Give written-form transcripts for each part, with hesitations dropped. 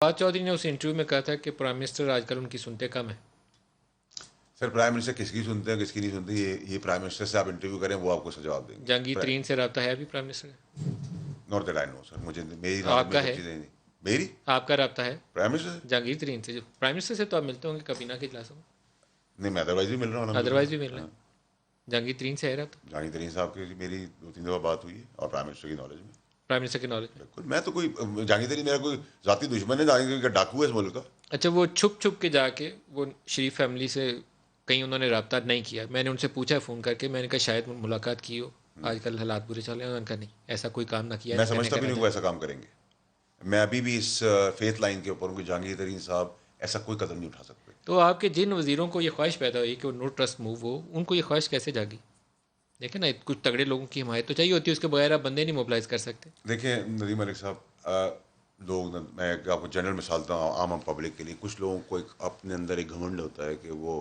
फवाद चौधरी ने उस इंटरव्यू में कहा था कि प्राइम मिनिस्टर आजकल उनकी सुनते कम है। सर प्राइम मिनिस्टर किसकी सुनते हैं किसकी नहीं सुनते, ये प्राइम मिनिस्टर से आप इंटरव्यू करें वो आपको जवाब देंगे। जहांगीर तरीन से रब्ता है अभी प्राइम मिनिस्टर का? Not that I know sir, मुझे मेरी आपका है? चीज़ें नहीं। मेरी आपका रब्ता है प्राइम मिनिस्टर से? जहांगीर तरीन से? जो प्राइम मिनिस्टर से तो आप मिलते होंगे कबीना के इजलासों में। नहीं, मैं अदरवाइज भी मिल रहा हूँ। अदरवाइज भी मिल रहे हैं। जहांगीर तरीन से है रब्ता? जहांगीर तरीन साहब की मेरी 2-3 दफ़ा बात हुई है और प्राइम मिनिस्टर की नॉलेज में। प्राइम मिनिस्टर के नॉलेज में? बिल्कुल, मैं तो कोई जहांगीर तरीन मेरा कोई ज़ाती दुश्मन है, जहांगीर तरीन का डाकू है इस मुल्क का। अच्छा, वो छुप छुप के जाके वो शरीफ फैमिली से कहीं उन्होंने रब्ता नहीं किया? मैंने उनसे पूछा फ़ोन करके, मैंने कहा शायद मुलाकात की हो, आजकल हालात बुरे चल रहे हैं। उन्होंने कहा नहीं, ऐसा कोई काम ना किया। मैं समझता भी नहीं वो ऐसा काम करेंगे। मैं अभी भी इस फेथ लाइन के ऊपर हूँ कि जहांगीर तरीन साहब ऐसा कोई कदम नहीं उठा सकते। तो आपके जिन वज़ीरों को ये ख्वाहिश पैदा हुई कि वो नो ट्रस्ट मूव हो, उनको ये ख्वाहिश कैसे जागी? देखें ना, कुछ तगड़े लोगों की हिमायत तो चाहिए होती है, उसके बगैर आप बंदे नहीं मोबिलाइज कर सकते। देखिए नदीम मलिक साहब, मैं आपको जनरल मिसाल देता हूँ आम पब्लिक के लिए। कुछ लोगों को एक अपने अंदर एक घमंड होता है कि वो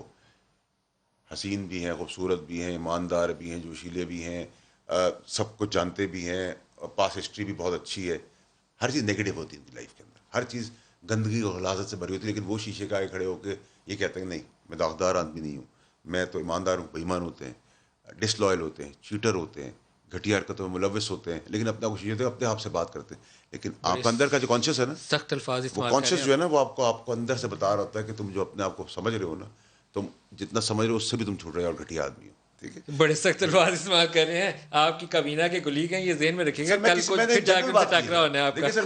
हसीन भी हैं, खूबसूरत भी हैं, ईमानदार भी हैं, जोशीले भी हैं, सब कुछ जानते भी हैं, पास हिस्ट्री भी बहुत अच्छी है। हर चीज़ नेगेटिव होती है उनकी लाइफ के अंदर, हर चीज़ गंदगी और गलाजत से भरी होती है। लेकिन वो शीशे के आगे खड़े होकर ये कहते हैं नहीं, मैं दागदार आदमी नहीं हूँ, मैं तो ईमानदार हूँ। बेईमान होते हैं, डिसलॉयल होते हैं, चीटर होते हैं, घटिया हरकतों में मुलविस होते हैं, लेकिन अपना कुछ होते हैं, अपने आप से बात करते हैं। लेकिन आपका अंदर का जो कॉन्शियस है ना, सख्त अल्फाज वो कॉन्शियस जो है ना, वो आपको अंदर से बता रहा होता है कि तुम जो अपने आप को समझ रहे हो ना, तुम जितना समझ रहे हो उससे भी तुम छोड़ रहे हो और घटिया आदमी हो। ठीक है, बड़े सख्त अल्फाज इस्तेमाल कर रहे हैं। आपकी कबीना के कुलीग हैं, ये ज़हन में रखिएगा, कल को फिर जाकर टकरा होना है आपका। देखिए सर,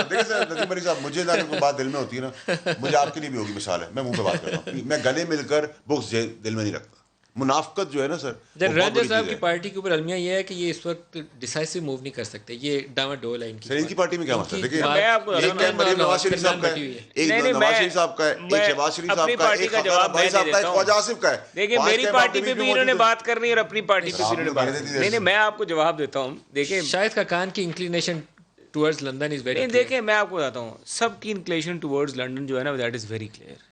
देखिए सर नदीम मलिक साहब, मुझे ना कोई बात दिल में होती है ना, मुझे आपके लिए भी होगी। मिसाल है, मैं मुंह पे बात कर रहा हूँ, मैं गले मिलकर बुक्स दिल में नहीं रखता। मुनाफकत जो है ना सर, रंजन साहब की पार्टी के ऊपर अलमिया ये है कि ये इस वक्त डिसाइसिव मूव नहीं कर सकते, ये डामाडोल है इनकी। इनकी पार्टी में क्या मसला है? देखिए, मैं आपको एक मरीम नवाज शरीफ साहब का है, एक नवाज शरीफ साहब का है, एक शहबाज शरीफ साहब का है, एक खबर भाई साहब का है, एक ख्वाजा आसिफ का है। देखिए मेरी पार्टी पे भी इन्होंने बात करनी है और अपनी पार्टी पे भी इन्होंने बात करनी है। नहीं, मैं आपको जवाब देता हूँ। देखिए शायद का कान की inclination towards London is very. नहीं, देखिए मैं आपको बताता हूँ, सबकी इंक्लिनेशन टुवर्ड्स लंदन जो है ना, दैट इज वेरी क्लियर।